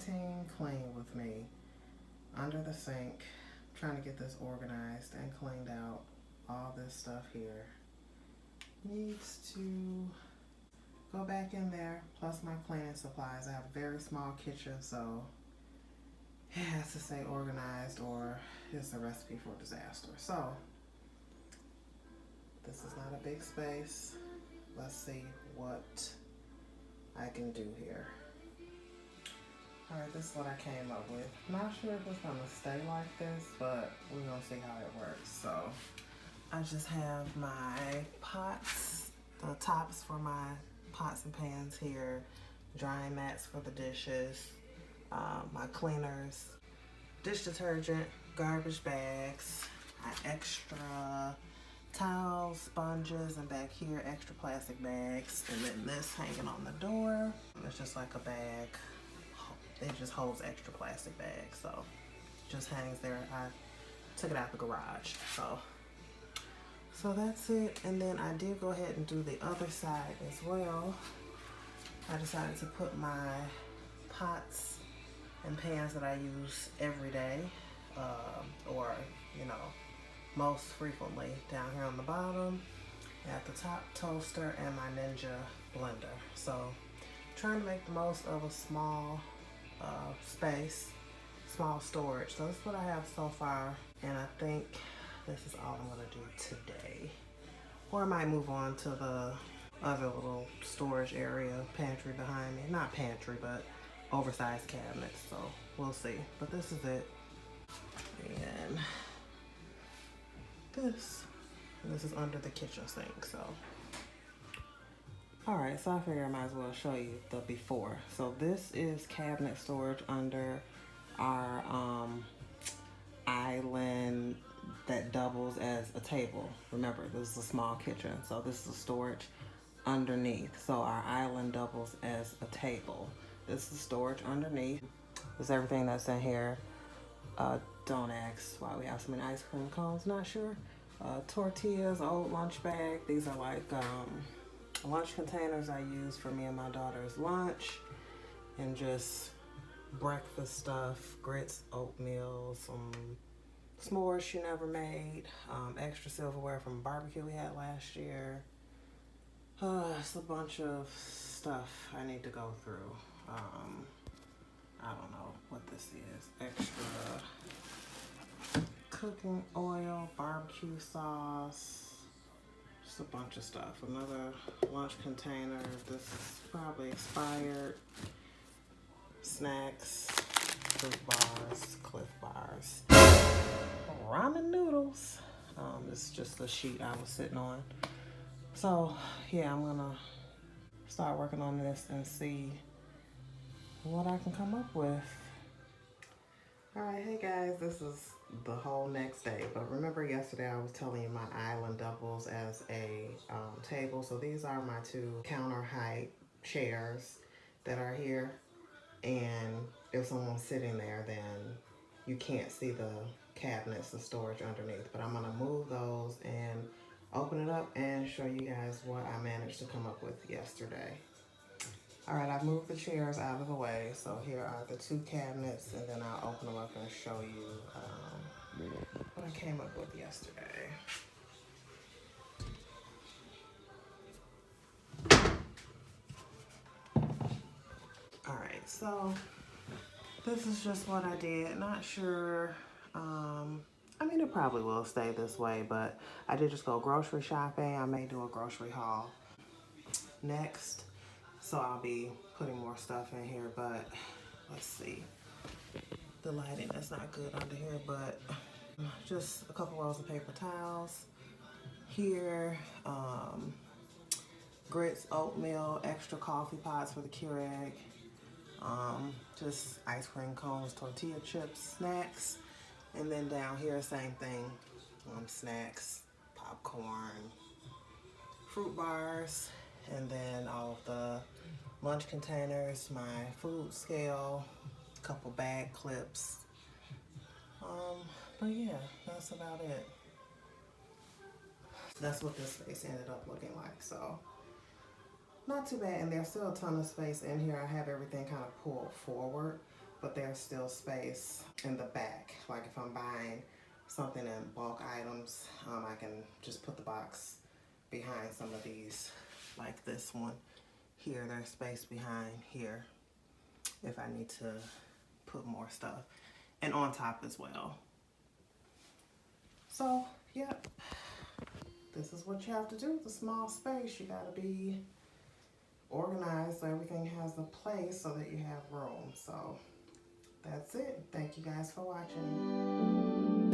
team clean with me under the sink, trying to get this organized and cleaned out. All this stuff here needs to go back in there, plus my cleaning supplies. I have a very small kitchen, so it has to stay organized or it's a recipe for disaster. So this is not a big space. Let's see what I can do here. Alright, this is what I came up with. Not sure if it's gonna stay like this, but we're gonna see how it works. So I just have my pots, the tops for my pots and pans here, drying mats for the dishes, my cleaners, dish detergent, garbage bags, extra towels, sponges, and back here extra plastic bags, and then this hanging on the door. It's just like a bag. It just holds extra plastic bags, so just hangs there. I took it out the garage, so that's it. And then I did go ahead and do the other side as well. I decided to put my pots and pans that I use every day, or most frequently, down here on the bottom. At the top, toaster and my Ninja blender. So trying to make the most of a small space, small storage. So this is what I have so far, and I think this is all I'm gonna do today. Or I might move on to the other little storage area, pantry behind me. Not pantry, but oversized cabinets, so we'll see. But this is it. And this is under the kitchen sink, so. Alright, so I figure I might as well show you the before. So this is cabinet storage under our island that doubles as a table. Remember, this is a small kitchen, so this is storage underneath. So our island doubles as a table. This is storage underneath. This is everything that's in here. Don't ask why we have so many ice cream cones, not sure. Tortillas, old lunch bag. These are like lunch containers I use for me and my daughter's lunch, and just breakfast stuff, grits, oatmeal, some s'mores she never made, extra silverware from a barbecue we had last year. It's a bunch of stuff I need to go through. I don't know what this is. Extra cooking oil, barbecue sauce, just a bunch of stuff. Another lunch container. This is probably expired. Snacks, fruit bars, Cliff bars, ramen noodles. This is just the sheet I was sitting on. So yeah, I'm gonna start working on this and see what I can come up with. Alright, hey guys, this is the whole next day, but remember yesterday I was telling you my island doubles as a table. So these are my two counter height chairs that are here, and if someone's sitting there, then you can't see the cabinets, the storage underneath. But I'm gonna move those and open it up and show you guys what I managed to come up with yesterday. Alright, I've moved the chairs out of the way, so here are the two cabinets, and then I'll open them up and show you what I came up with yesterday. Alright, so this is just what I did. Not sure, I mean, it probably will stay this way, but I did just go grocery shopping. I may do a grocery haul next. So I'll be putting more stuff in here, but let's see. The lighting is not good under here, but just a couple rolls of paper towels here. Grits, oatmeal, extra coffee pots for the Keurig. Just ice cream cones, tortilla chips, snacks. And then down here, same thing. Snacks, popcorn, fruit bars, and then all of the lunch containers, my food scale, a couple bag clips. But yeah, that's about it. That's what this space ended up looking like. So not too bad, and there's still a ton of space in here. I have everything kind of pulled forward, but there's still space in the back. Like if I'm buying something in bulk items, I can just put the box behind some of these, like this one here. There's space behind here if I need to put more stuff, and on top as well. So, yep, this is what you have to do with a small space. You gotta be organized so everything has a place so that you have room. So that's it. Thank you guys for watching.